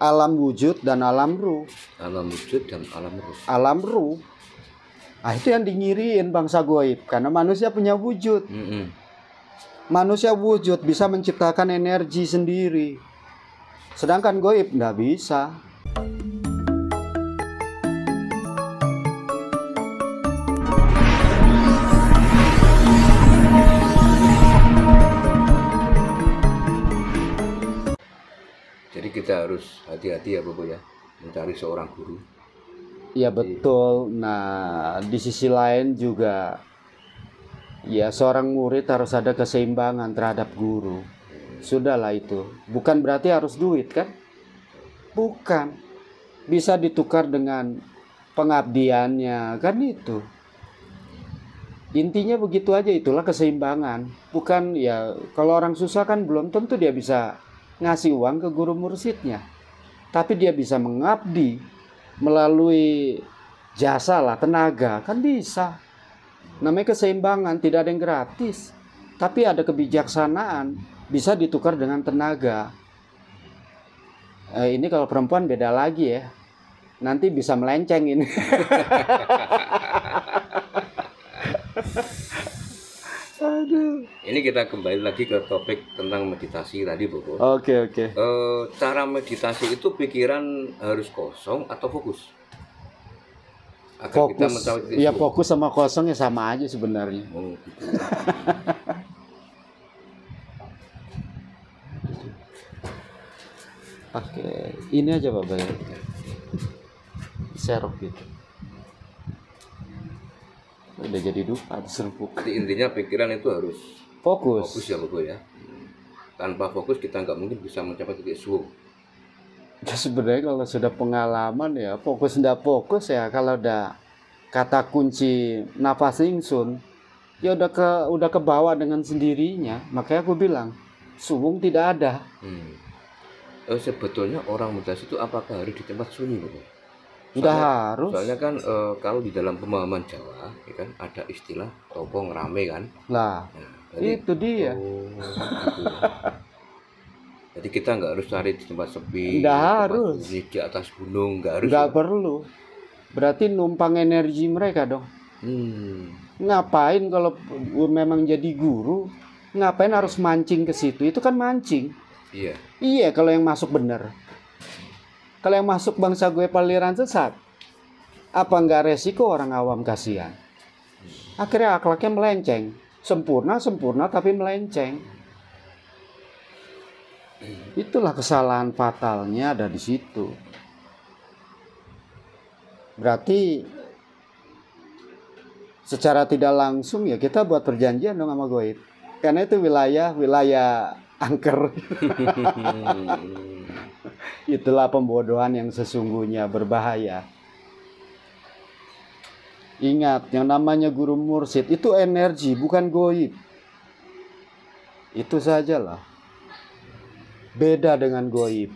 alam wujud dan alam ruh. Alam wujud dan alam ruh. Alam ruh. Ah, itu yang dingiriin bangsa goib. Karena manusia punya wujud. Manusia wujud bisa menciptakan energi sendiri. Sedangkan goib nggak bisa. Jadi kita harus hati-hati ya Bobo ya, mencari seorang guru. Ya betul. Nah, di sisi lain juga ya seorang murid harus ada keseimbangan terhadap guru. Sudahlah itu. Bukan berarti harus duit kan? Bukan. Bisa ditukar dengan pengabdiannya, kan itu. Intinya begitu aja, itulah keseimbangan. Bukan ya kalau orang susah kan belum tentu dia bisa ngasih uang ke guru mursidnya. Tapi dia bisa mengabdi melalui jasa lah, tenaga, kan bisa. Namanya keseimbangan, tidak ada yang gratis. Tapi ada kebijaksanaan, bisa ditukar dengan tenaga. Ini kalau perempuan beda lagi ya. Nanti bisa melenceng ini. Aduh. Ini kita kembali lagi ke topik tentang meditasi tadi Bobo. Oke. Cara meditasi itu pikiran harus kosong atau fokus? Agar kita Fokus. mencapai titik Ya suhu. fokus sama kosong ya sama aja sebenarnya. Oh, gitu. Oke, ini aja Bapak ya. Serok gitu. Udah jadi dupa diserupuk. Jadi intinya pikiran itu harus Fokus. fokus ya Bobo ya. Tanpa fokus kita nggak mungkin bisa mencapai titik suhu. Ya sebenarnya kalau sudah pengalaman ya fokus ndak fokus ya, kalau udah kata kunci nafas ingsun ya udah ke bawah dengan sendirinya. Makanya aku bilang suwung tidak ada. Sebetulnya orang meditasi itu apakah harus di tempat sunyi Bobo? Udah harus. Soalnya kan kalau di dalam pemahaman Jawa ya kan ada istilah topong rame kan. Lah, Jadi, itu dia. gitu. Jadi kita nggak harus cari di tempat sepi, Nggak tempat harus. sunyi, di atas gunung, nggak harus. Nggak perlu. Berarti numpang energi mereka dong. Ngapain kalau memang jadi guru, ngapain harus mancing ke situ? Itu kan mancing. Iya. Iya, kalau yang masuk bener. Kalau yang masuk bangsa gue paliran sesat, apa nggak resiko orang awam kasihan? Akhirnya akhlaknya melenceng. Sempurna tapi melenceng. Itulah kesalahan fatalnya ada di situ. Berarti secara tidak langsung ya kita buat perjanjian dong sama goib. Karena itu wilayah angker. Itulah pembodohan yang sesungguhnya berbahaya. Ingat, yang namanya guru mursyid itu energi, bukan goib. Itu sajalah. Beda dengan goib.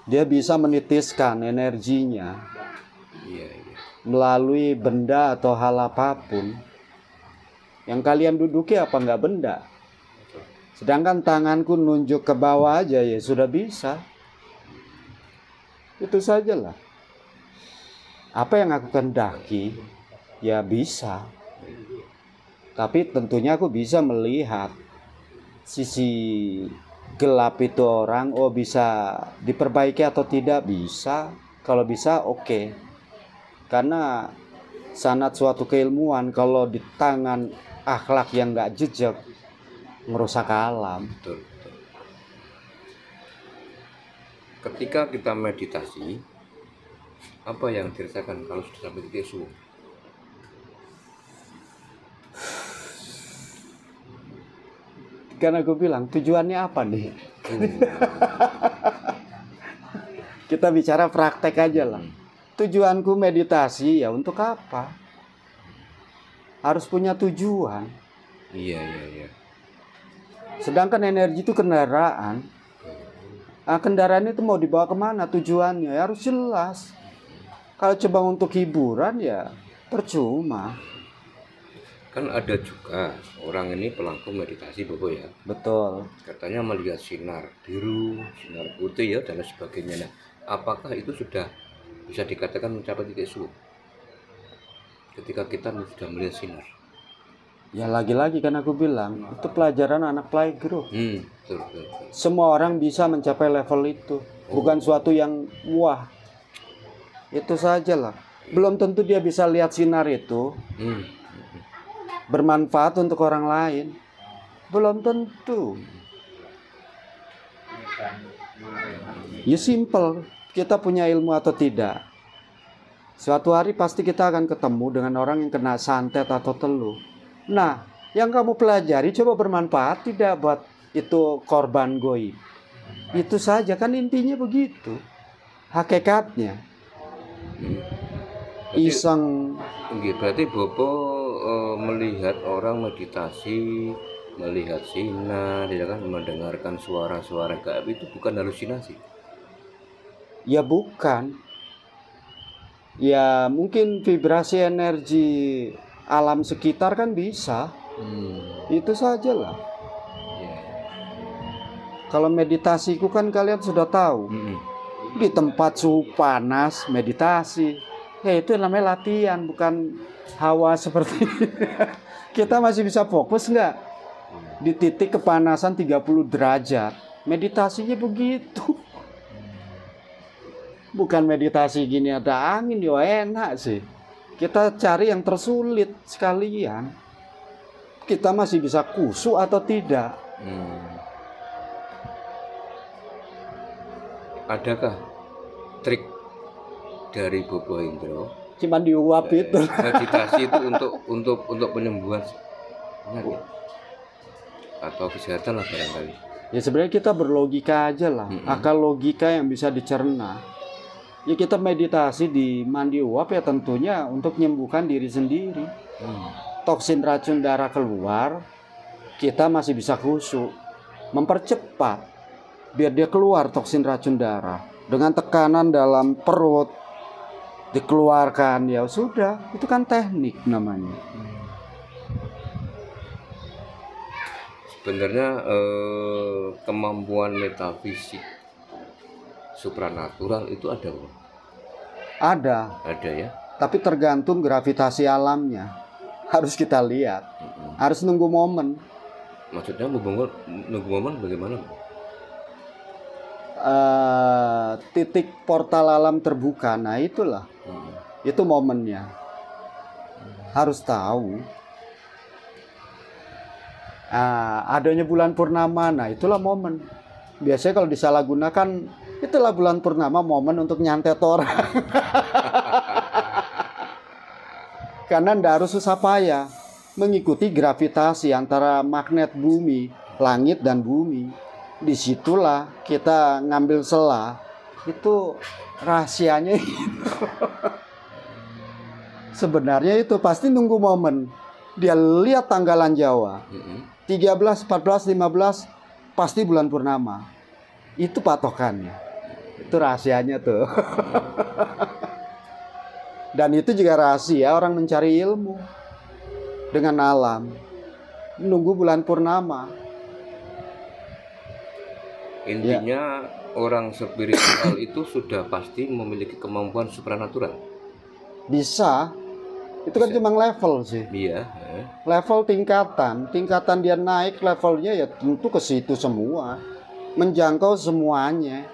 Dia bisa menitiskan energinya melalui benda atau hal apapun. Yang kalian duduki apa enggak benda? Sedangkan tanganku nunjuk ke bawah aja ya sudah bisa. Itu sajalah. Apa yang aku kehendaki ya bisa. Tapi tentunya aku bisa melihat sisi gelap itu orang, oh bisa diperbaiki atau tidak, bisa. Kalau bisa oke. Karena sanad suatu keilmuan kalau di tangan akhlak yang nggak jejak merusak alam. Betul. Ketika kita meditasi, apa yang dirasakan kalau sudah sampai titik suhu? Karena gue bilang tujuannya apa nih? Kita bicara praktek aja lah. Tujuanku meditasi ya untuk apa? Harus punya tujuan. Iya. Sedangkan energi itu kendaraan. Kendaraan itu mau dibawa kemana tujuannya? Ya harus jelas. Kalau coba untuk hiburan ya percuma. Kan ada juga orang ini pelaku meditasi Bobo ya. Betul. Katanya melihat sinar biru, sinar putih ya dan lain sebagainya. Nah, apakah itu sudah bisa dikatakan mencapai titik suci ketika kita sudah melihat sinar? Ya lagi-lagi kan aku bilang itu pelajaran anak playgroup. Betul, betul, betul. Semua orang bisa mencapai level itu, bukan suatu yang wah. Itu sajalah. Belum tentu dia bisa lihat sinar itu bermanfaat untuk orang lain. Belum tentu. Ya simple. Kita punya ilmu atau tidak. Suatu hari pasti kita akan ketemu dengan orang yang kena santet atau teluh. Nah, yang kamu pelajari coba bermanfaat tidak buat itu korban goib. Itu saja kan intinya begitu. Hakikatnya. Iseng. Berarti Bobo melihat orang meditasi, melihat sinar, ya kan, mendengarkan suara-suara gaib itu bukan halusinasi. Ya bukan. Ya mungkin vibrasi energi alam sekitar kan bisa. Itu sajalah. Kalau meditasiku kan kalian sudah tahu. Di tempat suhu panas meditasi. Ya itu namanya latihan, bukan hawa seperti kita masih bisa fokus nggak? Di titik kepanasan 30 derajat. Meditasinya begitu. Bukan meditasi gini ada angin, ya enak sih. Kita cari yang tersulit sekalian. Kita masih bisa khusyuk atau tidak. Adakah trik dari Bobo Hendro? Cuman diuap itu. Meditasi itu untuk penyembuhan penyakit atau kesehatan lah barangkali. Ya sebenarnya kita berlogika aja lah. Akal logika yang bisa dicerna. Ya kita meditasi di mandi uap ya tentunya untuk menyembuhkan diri sendiri. Toksin racun darah keluar, kita masih bisa khusyuk. Mempercepat biar dia keluar toksin racun darah. Dengan tekanan dalam perut dikeluarkan, ya sudah, itu kan teknik namanya. Sebenarnya kemampuan metafisik supranatural itu ada, Bro? Ada ya. Tapi tergantung gravitasi alamnya. Harus kita lihat. Harus nunggu momen. Maksudnya nunggu momen bagaimana, Bro? Titik portal alam terbuka. Nah itulah. Itu momennya. Harus tahu. Adanya bulan purnama. Nah itulah momen. Biasanya kalau disalahgunakan, itulah bulan purnama momen untuk nyantet orang. Karena ndak harus susah payah mengikuti gravitasi antara magnet bumi, langit dan bumi. Disitulah kita ngambil celah. Itu rahasianya itu. Sebenarnya itu pasti nunggu momen. Dia lihat tanggalan Jawa. 13, 14, 15 pasti bulan purnama. Itu patokannya. Itu rahasianya tuh. Dan itu juga rahasia orang mencari ilmu dengan alam. Menunggu bulan purnama. Intinya orang spiritual itu sudah pasti memiliki kemampuan supranatural. Bisa. Itu kan cuma level sih. Iya. Level tingkatan dia naik levelnya ya tentu ke situ semua, menjangkau semuanya.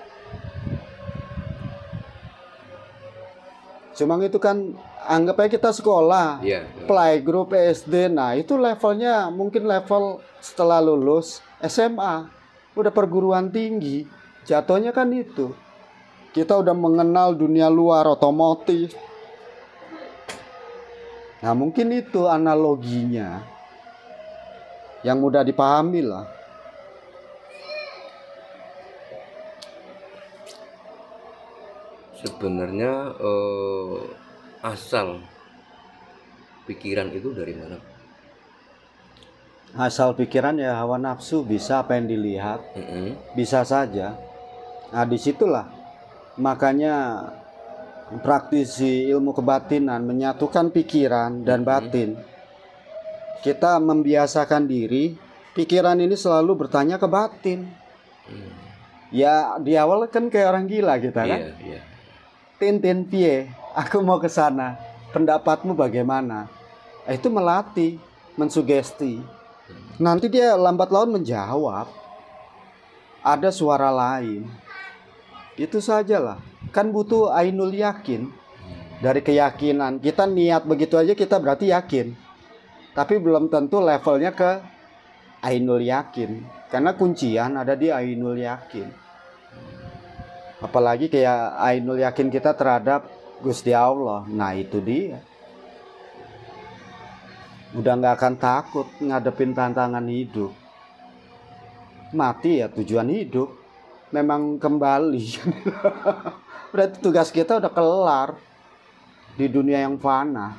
Cuma itu kan anggap aja kita sekolah, playgroup SD, nah itu levelnya mungkin level setelah lulus SMA, udah perguruan tinggi, jatuhnya kan itu. Kita udah mengenal dunia luar otomotif. Nah mungkin itu analoginya yang mudah dipahami lah. Sebenarnya asal pikiran itu dari mana? Asal pikiran ya hawa nafsu, bisa apa yang dilihat, bisa saja. Nah disitulah makanya praktisi ilmu kebatinan menyatukan pikiran dan batin kita membiasakan diri, pikiran ini selalu bertanya ke batin. Ya di awal kan kayak orang gila kita kan. Iya. Tintin pie, aku mau ke sana. Pendapatmu bagaimana? Itu melatih, mensugesti. Nanti dia lambat laun menjawab. Ada suara lain. Itu sajalah. Kan butuh ainul yakin. Dari keyakinan. Kita niat begitu aja kita berarti yakin. Tapi belum tentu levelnya ke ainul yakin. Karena kuncian ada di ainul yakin. Apalagi kayak ainul yakin kita terhadap Gusti Allah. Nah itu dia. Udah gak akan takut ngadepin tantangan hidup. Mati ya tujuan hidup. Memang kembali. Berarti tugas kita udah kelar. Di dunia yang fana.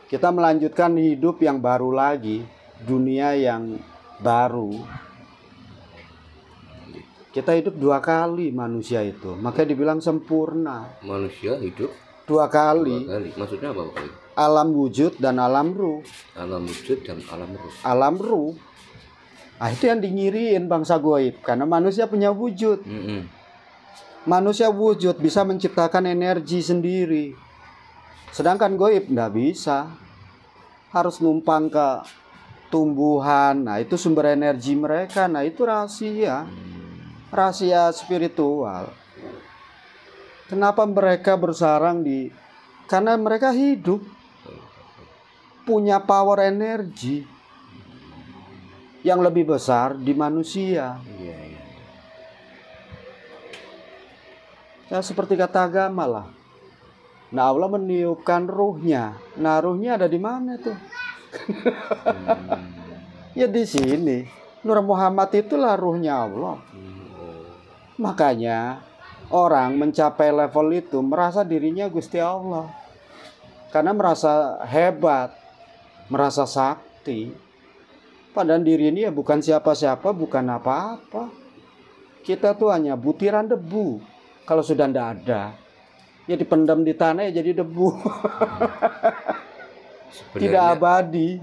Kita melanjutkan hidup yang baru lagi. Dunia yang baru. Kita hidup 2 kali manusia itu. Makanya dibilang sempurna. Manusia hidup 2 kali. 2 kali. Maksudnya apa Pak? Alam wujud dan alam ruh. Alam wujud dan alam ruh. Alam ruh. Nah, itu yang dingiriin bangsa goib. Karena manusia punya wujud. Manusia wujud bisa menciptakan energi sendiri. Sedangkan goib nggak bisa. Harus numpang ke tumbuhan. Nah itu sumber energi mereka. Nah itu rahasia. Rahasia spiritual. Kenapa mereka bersarang di... Karena mereka hidup. Punya power energi. Yang lebih besar di manusia. Iya. Ya seperti kata agama lah. Nah Allah meniupkan ruhnya. Nah ruhnya ada di mana tuh? Ya di sini. Nur Muhammad itulah ruhnya Allah. Makanya orang mencapai level itu merasa dirinya Gusti Allah. Karena merasa hebat, merasa sakti. Padahal diri ini ya bukan siapa-siapa, bukan apa-apa. Kita tuh hanya butiran debu. Kalau sudah tidak ada, ya dipendam di tanah ya jadi debu. Tidak abadi.